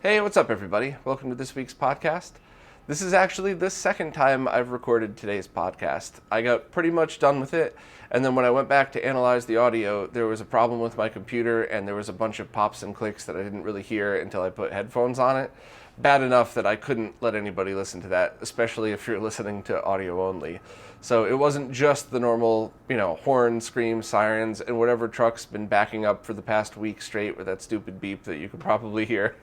Hey, what's up, everybody? Welcome to this week's podcast. This is actually the second time I've recorded today's podcast. I got pretty much done with it, and then when I went back to analyze the audio, there was a problem with my computer, and there was a bunch of pops and clicks that I didn't really hear until I put headphones on it. Bad enough that I couldn't let anybody listen to that, especially if you're listening to audio only. So it wasn't just the normal, horn, screams, sirens, and whatever truck's been backing up for the past week straight with that stupid beep that you could probably hear.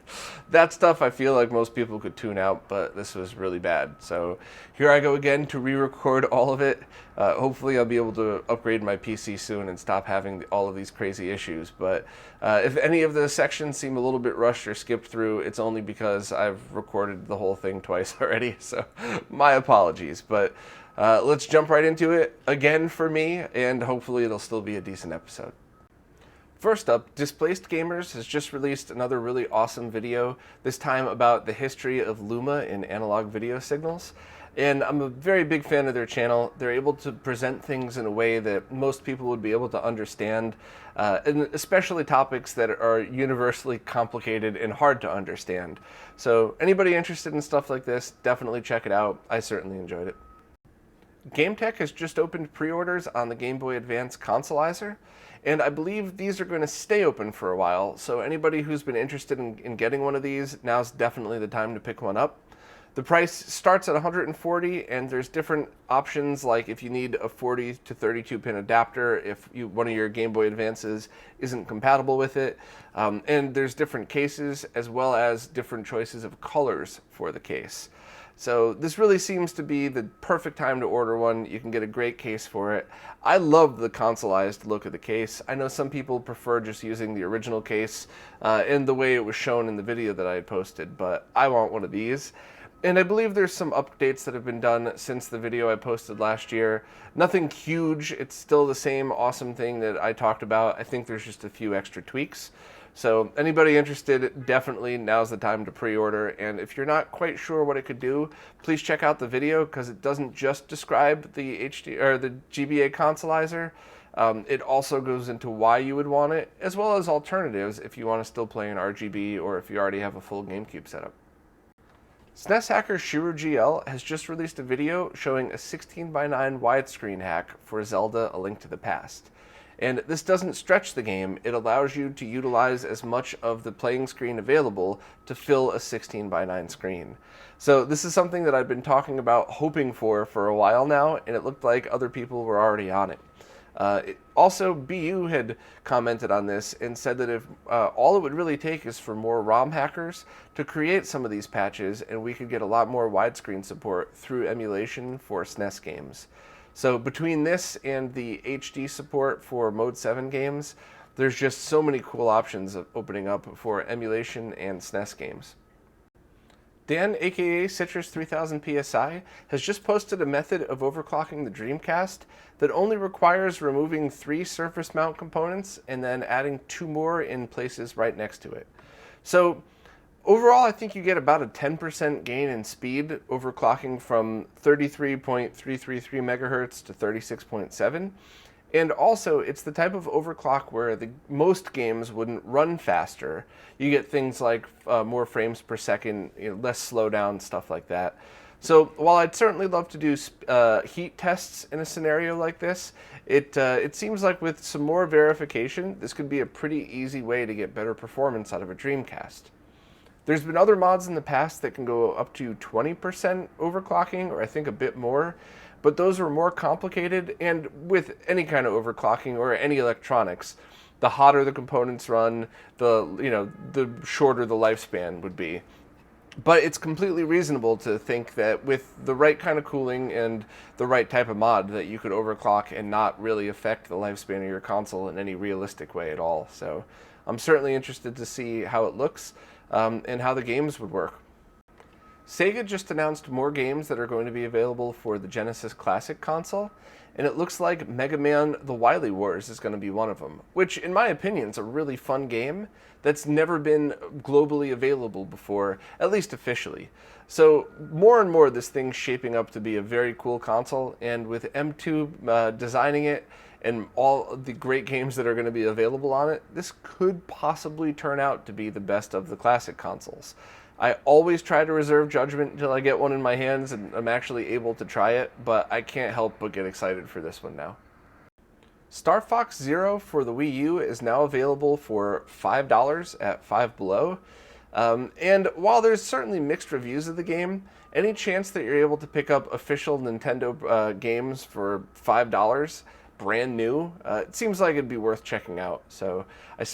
That stuff I feel like most people could tune out, but this was really bad. So here I go again to re-record all of it. Hopefully I'll be able to upgrade my PC soon and stop having all of these crazy issues. But if any of the sections seem a little bit rushed or skipped through, it's only because I've recorded the whole thing twice already. So my apologies. But let's jump right into it again for me, and hopefully it'll still be a decent episode. First up, Displaced Gamers has just released another really awesome video, this time about the history of Luma in analog video signals. And I'm a very big fan of their channel. They're able to present things in a way that most people would be able to understand, and especially topics that are universally complicated and hard to understand. So anybody interested in stuff like this, definitely check it out. I certainly enjoyed it. GameTech has just opened pre-orders on the Game Boy Advance Consolizer, and I believe these are going to stay open for a while, so anybody who's been interested in getting one of these, now's definitely the time to pick one up. The price starts at $140, and there's different options, like if you need a 40 to 32 pin adapter, if one of your Game Boy Advances isn't compatible with it, and there's different cases as well as different choices of colors for the case. So this really seems to be the perfect time to order one. You can get a great case for it. I love the consoleized look of the case. I know some people prefer just using the original case in the way it was shown in the video that I had posted, but I want one of these. And I believe there's some updates that have been done since the video I posted last year. Nothing huge. It's still the same awesome thing that I talked about. I think there's just a few extra tweaks. So anybody interested, definitely now's the time to pre-order. And if you're not quite sure what it could do, please check out the video, because it doesn't just describe the the GBA Consolizer. It also goes into why you would want it, as well as alternatives if you want to still play in RGB or if you already have a full GameCube setup. SNES hacker ShiroGL has just released a video showing a 16:9 widescreen hack for Zelda: A Link to the Past. And this doesn't stretch the game, it allows you to utilize as much of the playing screen available to fill a 16:9 screen. So this is something that I've been talking about, hoping for a while now, and it looked like other people were already on it. Also, BU had commented on this and said that if all it would really take is for more ROM hackers to create some of these patches, and we could get a lot more widescreen support through emulation for SNES games. So between this and the HD support for Mode 7 games, there's just so many cool options opening up for emulation and SNES games. Dan, aka Citrus 3000 PSI, has just posted a method of overclocking the Dreamcast that only requires removing 3 surface mount components and then adding 2 more in places right next to it. So overall, I think you get about a 10% gain in speed, overclocking from 33.333 megahertz to 36.7. And also, it's the type of overclock where most games wouldn't run faster. You get things like more frames per second, less slowdown, stuff like that. So while I'd certainly love to do heat tests in a scenario like this, it seems like with some more verification, this could be a pretty easy way to get better performance out of a Dreamcast. There's been other mods in the past that can go up to 20% overclocking, or I think a bit more, but those are more complicated, and with any kind of overclocking or any electronics, the hotter the components run, the shorter the lifespan would be. But it's completely reasonable to think that with the right kind of cooling and the right type of mod that you could overclock and not really affect the lifespan of your console in any realistic way at all. So I'm certainly interested to see how it looks and how the games would work. Sega just announced more games that are going to be available for the Genesis Classic console, and it looks like Mega Man The Wily Wars is going to be one of them, which in my opinion is a really fun game that's never been globally available before, at least officially. So more and more this thing's shaping up to be a very cool console, and with M2 designing it, and all of the great games that are going to be available on it, this could possibly turn out to be the best of the classic consoles. I always try to reserve judgment until I get one in my hands and I'm actually able to try it, but I can't help but get excited for this one now. Star Fox Zero for the Wii U is now available for $5 at Five Below. And while there's certainly mixed reviews of the game, any chance that you're able to pick up official Nintendo games for $5, brand new, it seems like it'd be worth checking out. So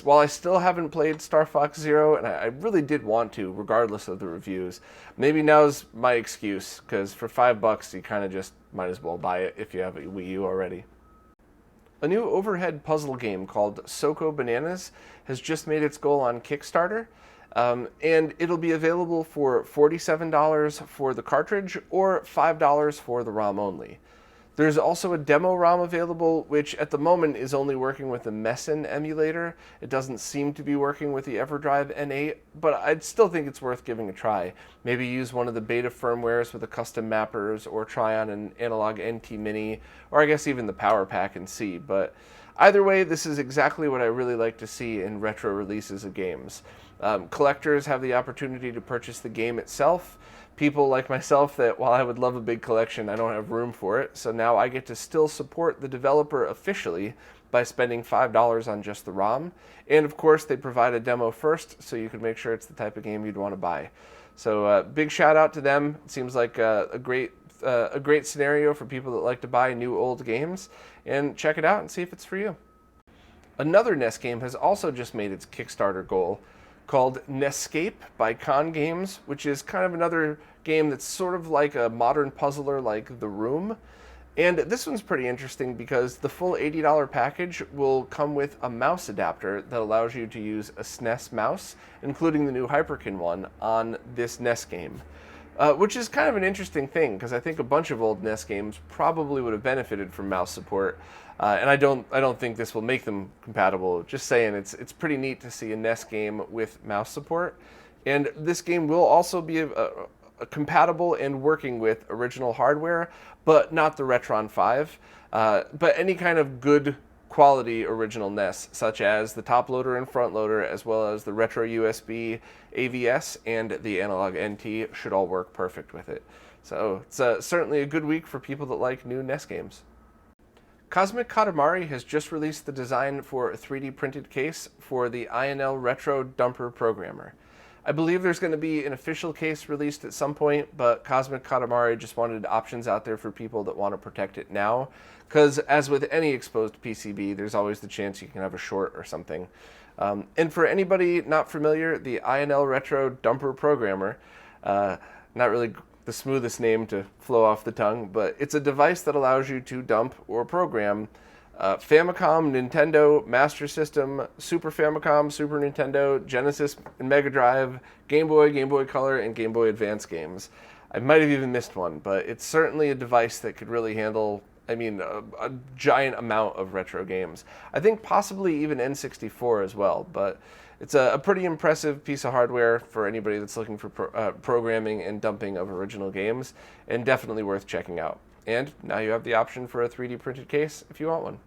while I still haven't played Star Fox Zero, and I really did want to, regardless of the reviews, maybe now's my excuse, because for $5 you kind of just might as well buy it if you have a Wii U already. A new overhead puzzle game called Soko Bananas has just made its goal on Kickstarter, and it'll be available for $47 for the cartridge or $5 for the ROM only. There's also a demo ROM available, which at the moment is only working with the Messen emulator. It doesn't seem to be working with the EverDrive N8, but I'd still think it's worth giving a try. Maybe use one of the beta firmwares with the custom mappers, or try on an analog NT Mini, or I guess even the Power Pack and see. But either way, this is exactly what I really like to see in retro releases of games. Collectors have the opportunity to purchase the game itself. People like myself that, while I would love a big collection, I don't have room for it, so now I get to still support the developer officially by spending $5 on just the ROM. And of course, they provide a demo first, so you can make sure it's the type of game you'd want to buy. So big shout out to them. It seems like a great scenario for people that like to buy new old games, and check it out and see if it's for you. Another NES game has also just made its Kickstarter goal, called NEScape by Con Games, which is kind of another game that's sort of like a modern puzzler like The Room. And this one's pretty interesting because the full $80 package will come with a mouse adapter that allows you to use a SNES mouse, including the new Hyperkin one, on this NES game. Which is kind of an interesting thing, because I think a bunch of old NES games probably would have benefited from mouse support, and I don't think this will make them compatible. Just saying, it's pretty neat to see a NES game with mouse support, and this game will also be compatible and working with original hardware, but not the Retron 5, but any kind of good quality original NES, such as the top loader and front loader, as well as the retro USB AVS and the analog NT, should all work perfect with it. So it's certainly a good week for people that like new NES games. Cosmic Katamari has just released the design for a 3D printed case for the INLretro Dumper Programmer. I believe there's going to be an official case released at some point, but Cosmic Katamari just wanted options out there for people that want to protect it now, because as with any exposed PCB, there's always the chance you can have a short or something. And for anybody not familiar, the INLretro Dumper Programmer, not really the smoothest name to flow off the tongue, but it's a device that allows you to dump or program Famicom, Nintendo, Master System, Super Famicom, Super Nintendo, Genesis and Mega Drive, Game Boy, Game Boy Color, and Game Boy Advance games. I might have even missed one, but it's certainly a device that could really handle, a giant amount of retro games. I think possibly even N64 as well, but it's a pretty impressive piece of hardware for anybody that's looking for programming and dumping of original games, and definitely worth checking out. And now you have the option for a 3D printed case if you want one.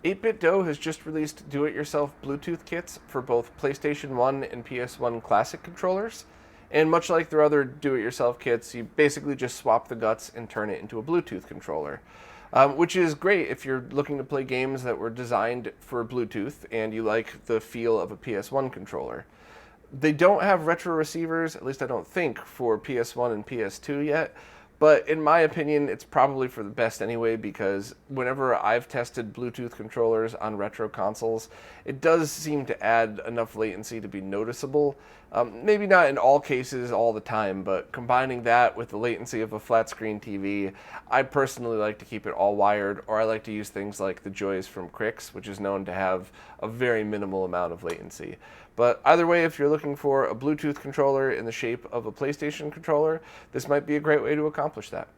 8BitDo has just released do-it-yourself Bluetooth kits for both PlayStation 1 and PS1 Classic controllers. And much like their other do-it-yourself kits, you basically just swap the guts and turn it into a Bluetooth controller. Which is great if you're looking to play games that were designed for Bluetooth and you like the feel of a PS1 controller. They don't have retro receivers, at least I don't think, for PS1 and PS2 yet. But in my opinion, it's probably for the best anyway, because whenever I've tested Bluetooth controllers on retro consoles, it does seem to add enough latency to be noticeable. Maybe not in all cases all the time, but combining that with the latency of a flat screen TV, I personally like to keep it all wired, or I like to use things like the Joys from Crix, which is known to have a very minimal amount of latency. But either way, if you're looking for a Bluetooth controller in the shape of a PlayStation controller, this might be a great way to accomplish that.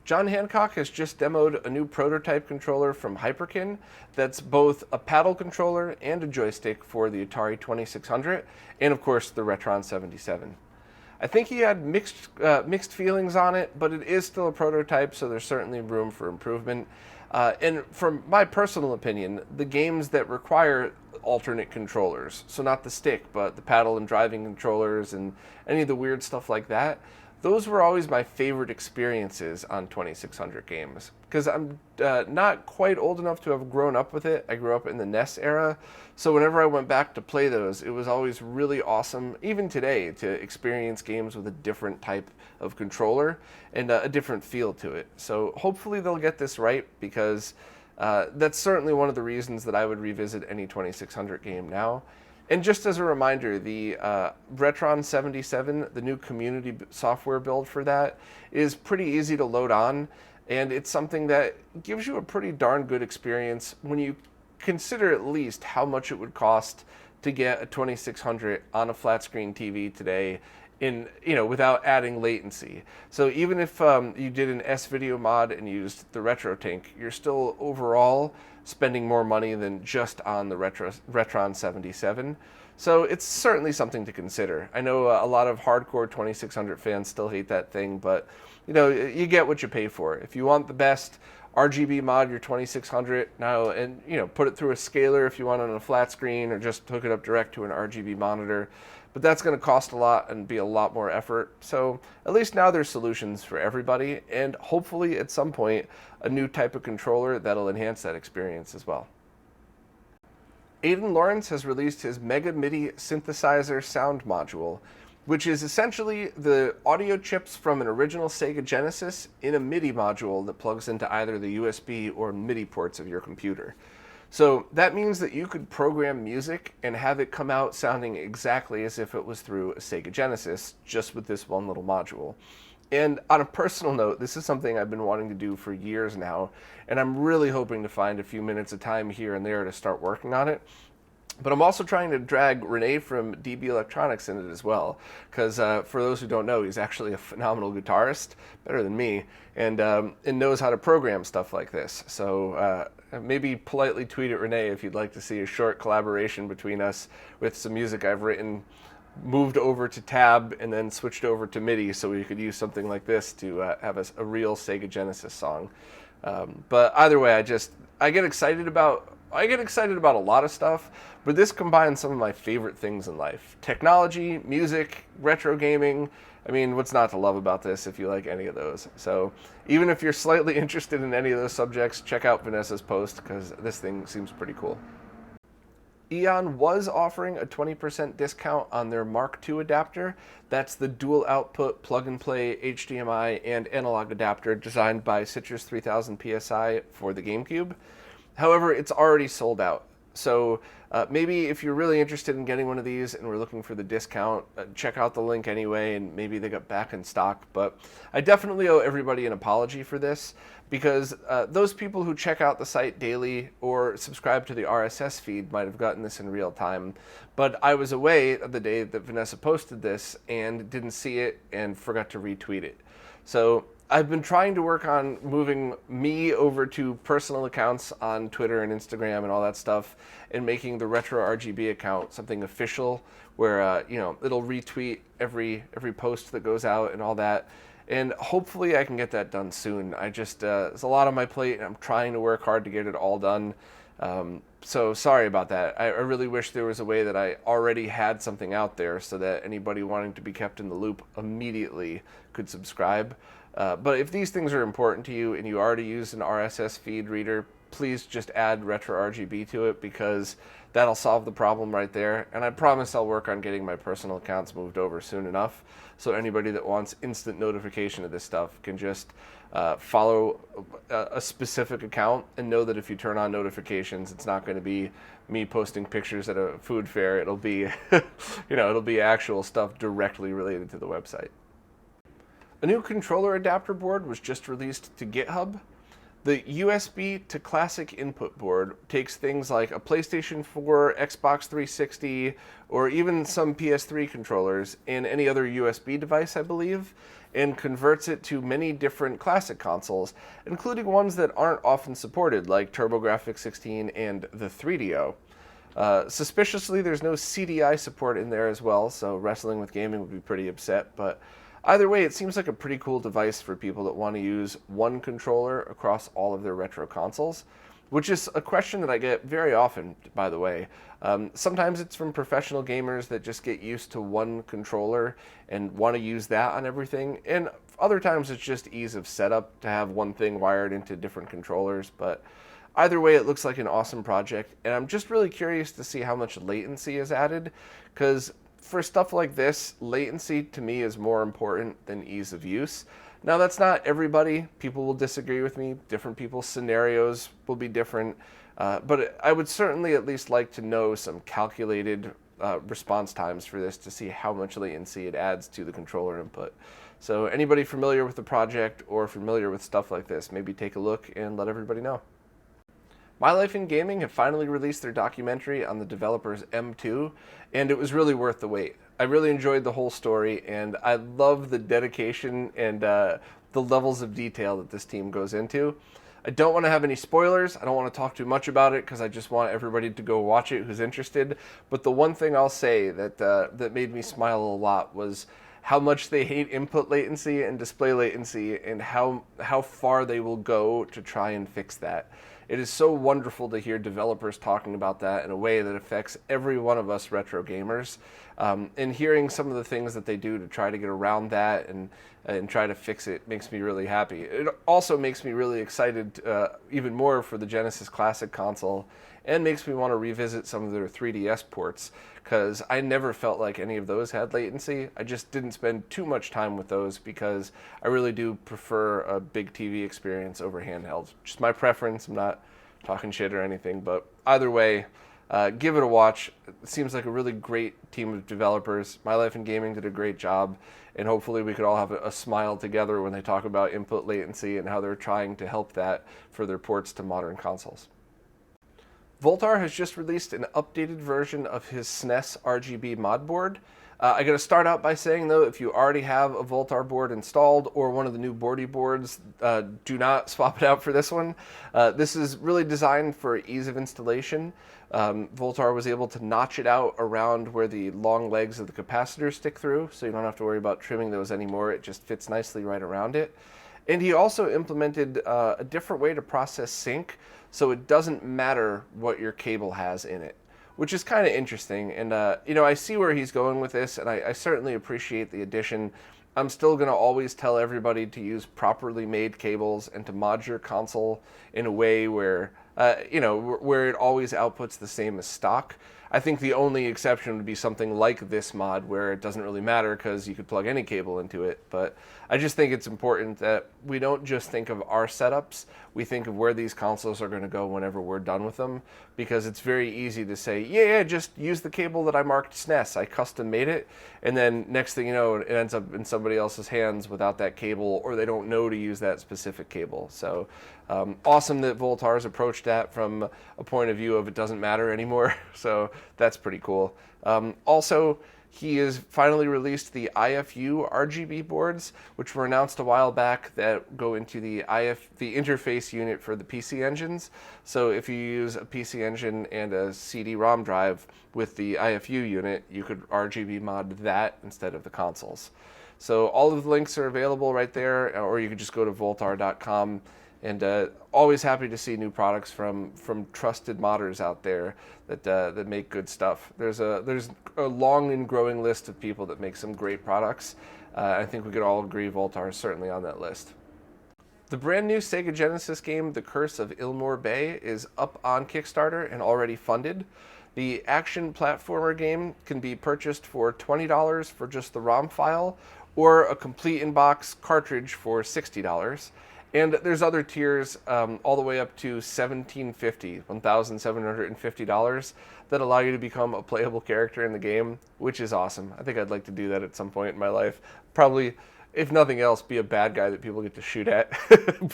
John Hancock has just demoed a new prototype controller from Hyperkin that's both a paddle controller and a joystick for the Atari 2600, and of course the Retron 77. I think he had mixed feelings on it, but it is still a prototype, so there's certainly room for improvement. And from my personal opinion, the games that require alternate controllers, so not the stick, but the paddle and driving controllers and any of the weird stuff like that, those were always my favorite experiences on 2600 games. Because I'm not quite old enough to have grown up with it. I grew up in the NES era, so whenever I went back to play those, it was always really awesome, even today, to experience games with a different type of controller and a different feel to it. So hopefully they'll get this right, because that's certainly one of the reasons that I would revisit any 2600 game now. And just as a reminder, the Retron 77, the new community software build for that, is pretty easy to load on, and it's something that gives you a pretty darn good experience when you consider at least how much it would cost to get a 2600 on a flat screen TV today in, without adding latency. So even if you did an S-Video mod and used the RetroTink, you're still overall spending more money than just on the Retron 77. So it's certainly something to consider. I know a lot of hardcore 2600 fans still hate that thing, but you get what you pay for. If you want the best RGB mod your 2600 now, and put it through a scaler if you want it on a flat screen, or just hook it up direct to an RGB monitor. But that's going to cost a lot and be a lot more effort. So at least now there's solutions for everybody, and hopefully at some point a new type of controller that'll enhance that experience as well. Aidan Lawrence has released his Mega MIDI synthesizer sound module, which is essentially the audio chips from an original Sega Genesis in a MIDI module that plugs into either the USB or MIDI ports of your computer. So that means that you could program music and have it come out sounding exactly as if it was through a Sega Genesis, just with this one little module. And on a personal note, this is something I've been wanting to do for years now, and I'm really hoping to find a few minutes of time here and there to start working on it. But I'm also trying to drag Renee from DB Electronics in it as well, because for those who don't know, he's actually a phenomenal guitarist, better than me, and knows how to program stuff like this. So maybe politely tweet at Renee if you'd like to see a short collaboration between us with some music I've written, moved over to tab, and then switched over to MIDI so we could use something like this to have a real Sega Genesis song. But either way, I get excited about a lot of stuff, but this combines some of my favorite things in life. Technology, music, retro gaming. I mean, what's not to love about this if you like any of those? So even if you're slightly interested in any of those subjects, check out Vanessa's post, because this thing seems pretty cool. Eon was offering a 20% discount on their Mark II adapter. That's the dual output plug-and-play HDMI and analog adapter designed by Citrus 3000 PSI for the GameCube. However, it's already sold out. So maybe if you're really interested in getting one of these and we're looking for the discount, check out the link anyway, and maybe they got back in stock. But I definitely owe everybody an apology for this, because those people who check out the site daily or subscribe to the RSS feed might have gotten this in real time. But I was away the day that Vanessa posted this and didn't see it and forgot to retweet it. So I've been trying to work on moving me over to personal accounts on Twitter and Instagram and all that stuff, and making the RetroRGB account something official where it'll retweet every post that goes out and all that. And hopefully I can get that done soon. It's a lot on my plate, and I'm trying to work hard to get it all done. So sorry about that. I really wish there was a way that I already had something out there so that anybody wanting to be kept in the loop immediately could subscribe. But if these things are important to you and you already use an RSS feed reader, please just add RetroRGB to it, because that'll solve the problem right there. And I promise I'll work on getting my personal accounts moved over soon enough, so anybody that wants instant notification of this stuff can just follow a specific account and know that if you turn on notifications, it's not going to be me posting pictures at a food fair. It'll be, it'll be actual stuff directly related to the website. A new controller adapter board was just released to GitHub. The USB to classic input board takes things like a PlayStation 4, Xbox 360, or even some PS3 controllers and any other USB device, I believe, and converts it to many different classic consoles, including ones that aren't often supported, like TurboGrafx-16 and the 3DO. Suspiciously, there's no CDI support in there as well, so Wrestling with Gaming would be pretty upset, but Either way, it seems like a pretty cool device for people that want to use one controller across all of their retro consoles, which is a question that I get very often, by the way. Sometimes it's from professional gamers that just get used to one controller and want to use that on everything, and other times it's just ease of setup to have one thing wired into different controllers. But either way, it looks like an awesome project, and I'm just really curious to see how much latency is added, because for stuff like this, latency to me is more important than ease of use. Now, that's not everybody. People will disagree with me. Different people's scenarios will be different. But I would certainly at least like to know some calculated response times for this to see how much latency it adds to the controller input. So anybody familiar with the project or familiar with stuff like this, maybe take a look and let everybody know. My Life in Gaming have finally released their documentary on the developers M2, and it was really worth the wait. I really enjoyed the whole story, and I love the dedication and the levels of detail that this team goes into. I don't want to have any spoilers. I don't want to talk too much about it because I just want everybody to go watch it who's interested. But the one thing I'll say that made me smile a lot was how much they hate input latency and display latency, and how far they will go to try and fix that. It is so wonderful to hear developers talking about that in a way that affects every one of us retro gamers, and hearing some of the things that they do to try to get around that and try to fix it makes me really happy. It also makes me really excited even more for the Genesis Classic console, and makes me want to revisit some of their 3DS ports, because I never felt like any of those had latency. I just didn't spend too much time with those because I really do prefer a big TV experience over handheld. Just my preference. I'm not talking shit or anything, but either way, give it a watch. It seems like a really great team of developers. My Life in Gaming did a great job, and hopefully we could all have a smile together when they talk about input latency and how they're trying to help that for their ports to modern consoles. Voultar has just released an updated version of his SNES RGB mod board. I got to start out by saying, though, if you already have a Voultar board installed or one of the new boardy boards, do not swap it out for this one. This is really designed for ease of installation. Voultar was able to notch it out around where the long legs of the capacitors stick through, so you don't have to worry about trimming those anymore. It just fits nicely right around it. And he also implemented a different way to process sync, so it doesn't matter what your cable has in it, which is kind of interesting. And, I see where he's going with this, and I certainly appreciate the addition. I'm still going to always tell everybody to use properly made cables and to mod your console in a way where, where it always outputs the same as stock. I think the only exception would be something like this mod, where it doesn't really matter because you could plug any cable into it. But I just think it's important that we don't just think of our setups, we think of where these consoles are going to go whenever we're done with them, because it's very easy to say, yeah, just use the cable that I marked SNES, I custom made it, and then next thing you know, it ends up in somebody else's hands without that cable, or they don't know to use that specific cable. So awesome that Voultar's approached that from a point of view of it doesn't matter anymore. So that's pretty cool. Also, he has finally released the IFU RGB boards, which were announced a while back, that go into the interface unit for the PC engines. So if you use a PC engine and a CD-ROM drive with the IFU unit, you could RGB mod that instead of the consoles. So all of the links are available right there, or you could just go to Voultar.com. And always happy to see new products from trusted modders out there that make good stuff. There's a long and growing list of people that make some great products. I think we could all agree Voultar is certainly on that list. The brand new Sega Genesis game, The Curse of Illmore Bay, is up on Kickstarter and already funded. The action platformer game can be purchased for $20 for just the ROM file, or a complete in-box cartridge for $60. And there's other tiers all the way up to $1,750 that allow you to become a playable character in the game, which is awesome. I think I'd like to do that at some point in my life. Probably, if nothing else, be a bad guy that people get to shoot at.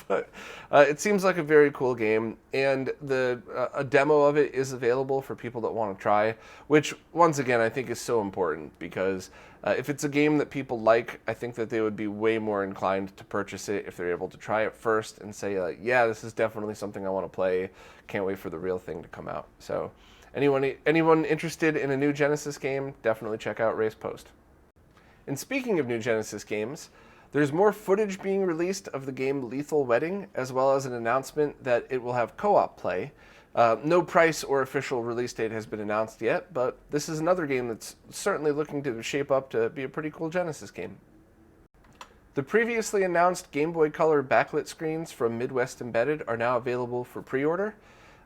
But it seems like a very cool game, and a demo of it is available for people that want to try, which, once again, I think is so important, because if it's a game that people like, I think that they would be way more inclined to purchase it if they're able to try it first and say, yeah, this is definitely something I want to play. Can't wait for the real thing to come out. So anyone interested in a new Genesis game, definitely check out Ray's post. And speaking of new Genesis games, there's more footage being released of the game Lethal Wedding, as well as an announcement that it will have co-op play. No price or official release date has been announced yet, but this is another game that's certainly looking to shape up to be a pretty cool Genesis game. The previously announced Game Boy Color backlit screens from Midwest Embedded are now available for pre-order.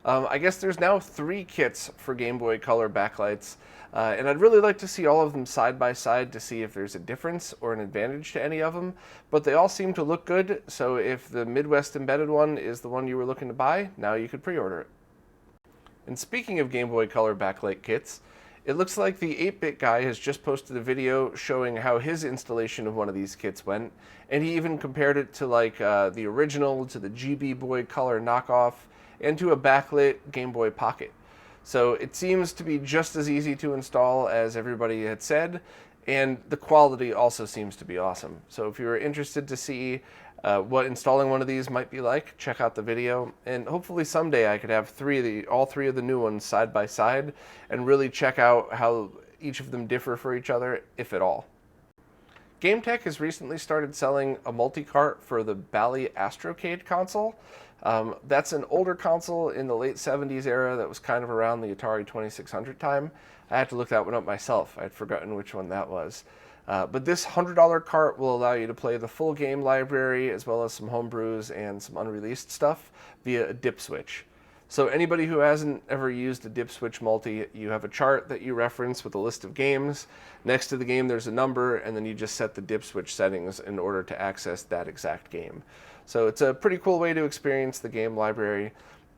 I guess there's now 3 kits for Game Boy Color backlights, and I'd really like to see all of them side by side to see if there's a difference or an advantage to any of them, but they all seem to look good, so if the Midwest Embedded one is the one you were looking to buy, now you could pre-order it. And speaking of Game Boy Color backlight kits, it looks like the 8-Bit Guy has just posted a video showing how his installation of one of these kits went, and he even compared it to like the original, to the GB Boy Color knockoff, and to a backlit Game Boy Pocket. So it seems to be just as easy to install as everybody had said, and the quality also seems to be awesome. So if you're interested to see what installing one of these might be like, check out the video, and hopefully someday I could have all three of the new ones side by side and really check out how each of them differ for each other, if at all. GameTech has recently started selling a multicart for the Bally Astrocade console. That's an older console in the late 70s era that was kind of around the Atari 2600 time. I had to look that one up myself. I'd forgotten which one that was. But this $100 cart will allow you to play the full game library as well as some homebrews and some unreleased stuff via a dip switch. So anybody who hasn't ever used a dip switch multi, you have a chart that you reference with a list of games. Next to the game there's a number, and then you just set the dip switch settings in order to access that exact game. So it's a pretty cool way to experience the game library.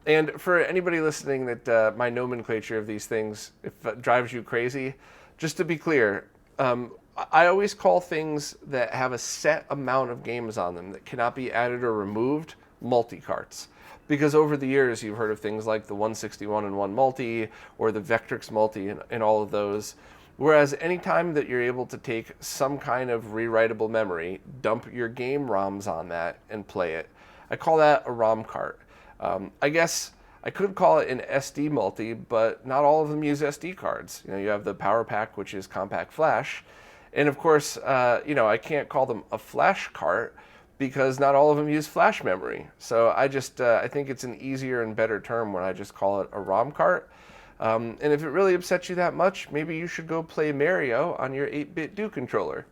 And for anybody listening that my nomenclature of these things, if it drives you crazy, just to be clear, I always call things that have a set amount of games on them that cannot be added or removed multi-carts. Because over the years you've heard of things like the 161-in-1 multi or the Vectrix multi and all of those. Whereas anytime that you're able to take some kind of rewritable memory, dump your game ROMs on that and play it, I call that a ROM cart. I guess I could call it an SD multi, but not all of them use SD cards. You have the Power Pack, which is compact flash. And of course, I can't call them a flash cart because not all of them use flash memory. So I think it's an easier and better term when I just call it a ROM cart. And if it really upsets you that much, maybe you should go play Mario on your 8-bit Do controller.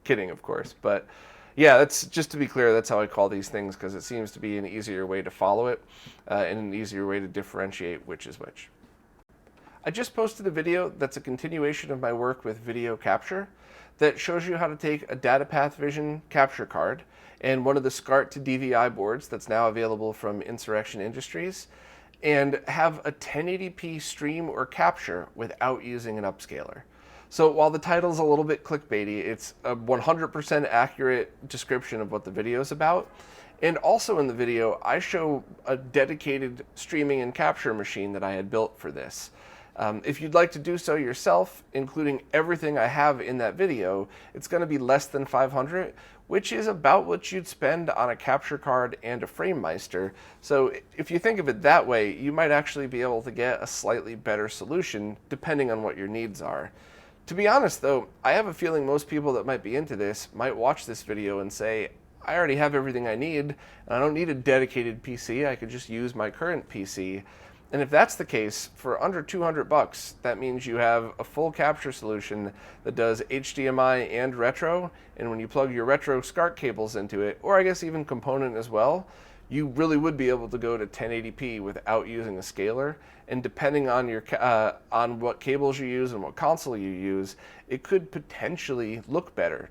Kidding, of course. But yeah, that's just to be clear, that's how I call these things because it seems to be an easier way to follow it and an easier way to differentiate which is which. I just posted a video that's a continuation of my work with video capture that shows you how to take a DataPath Vision capture card and one of the SCART to DVI boards that's now available from Insurrection Industries and have a 1080p stream or capture without using an upscaler. So while the title's a little bit clickbaity, it's a 100% accurate description of what the video is about. And also in the video, I show a dedicated streaming and capture machine that I had built for this. If you'd like to do so yourself, including everything I have in that video, it's going to be less than $500, which is about what you'd spend on a capture card and a FrameMeister. So if you think of it that way, you might actually be able to get a slightly better solution depending on what your needs are. To be honest though, I have a feeling most people that might be into this might watch this video and say, I already have everything I need, and I don't need a dedicated PC, I could just use my current PC. And if that's the case, for under $200, that means you have a full capture solution that does HDMI and retro, and when you plug your retro SCART cables into it, or I guess even component as well, you really would be able to go to 1080p without using a scaler. And depending on your on what cables you use and what console you use, it could potentially look better.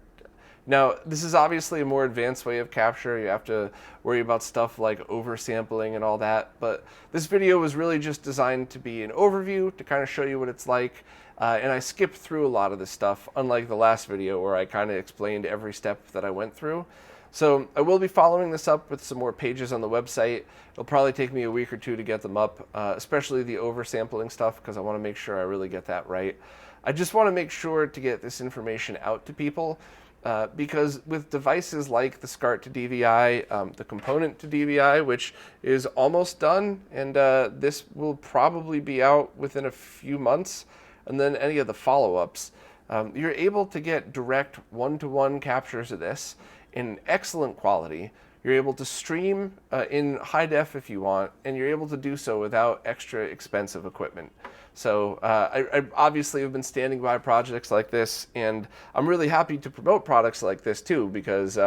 Now, this is obviously a more advanced way of capture. You have to worry about stuff like oversampling and all that, but this video was really just designed to be an overview to kind of show you what it's like, and I skipped through a lot of this stuff, unlike the last video where I kind of explained every step that I went through. So I will be following this up with some more pages on the website. It'll probably take me a week or two to get them up, especially the oversampling stuff, because I want to make sure I really get that right. I just want to make sure to get this information out to people, because with devices like the SCART to DVI, the component to DVI, which is almost done, and this will probably be out within a few months, and then any of the follow-ups, you're able to get direct one-to-one captures of this in excellent quality. You're able to stream in high def if you want, and you're able to do so without extra expensive equipment. So I obviously have been standing by projects like this, and I'm really happy to promote products like this too, because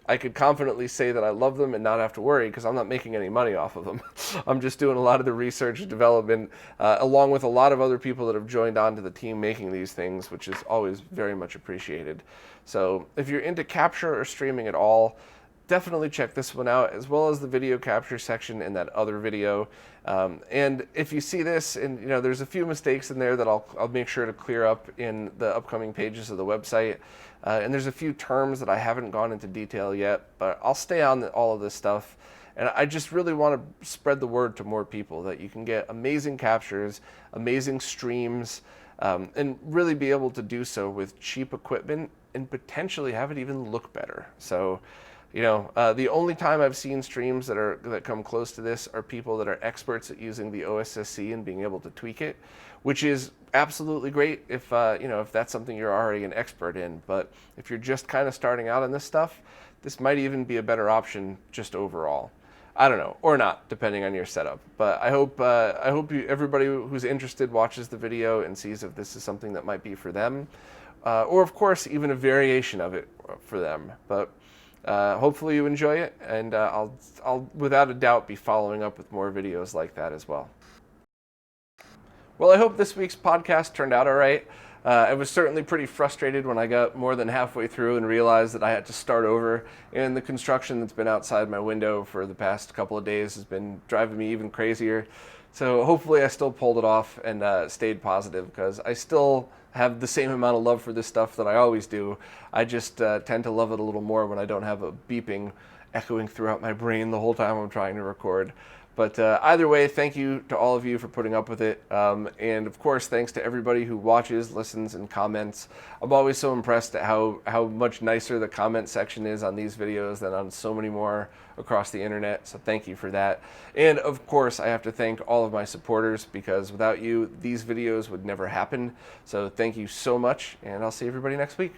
I could confidently say that I love them and not have to worry, because I'm not making any money off of them. I'm just doing a lot of the research and development, along with a lot of other people that have joined on to the team making these things, which is always very much appreciated. So if you're into capture or streaming at all, definitely check this one out, as well as the video capture section in that other video. And if you see this, and there's a few mistakes in there that I'll make sure to clear up in the upcoming pages of the website. And there's a few terms that I haven't gone into detail yet, but I'll stay on all of this stuff. And I just really want to spread the word to more people that you can get amazing captures, amazing streams, and really be able to do so with cheap equipment and potentially have it even look better. So, the only time I've seen streams that come close to this are people that are experts at using the OSSC and being able to tweak it, which is absolutely great if if that's something you're already an expert in. But if you're just kind of starting out on this stuff, this might even be a better option just overall. I don't know, or not, depending on your setup. But I hope everybody who's interested watches the video and sees if this is something that might be for them, or of course even a variation of it for them. But hopefully you enjoy it, and I'll without a doubt be following up with more videos like that as well. Well, I hope this week's podcast turned out all right. I was certainly pretty frustrated when I got more than halfway through and realized that I had to start over, and the construction that's been outside my window for the past couple of days has been driving me even crazier. So hopefully I still pulled it off and stayed positive, because I still have the same amount of love for this stuff that I always do. I just tend to love it a little more when I don't have a beeping echoing throughout my brain the whole time I'm trying to record. But either way, thank you to all of you for putting up with it. And of course, thanks to everybody who watches, listens, and comments. I'm always so impressed at how much nicer the comment section is on these videos than on so many more across the internet. So thank you for that. And of course, I have to thank all of my supporters, because without you, these videos would never happen. So thank you so much, and I'll see everybody next week.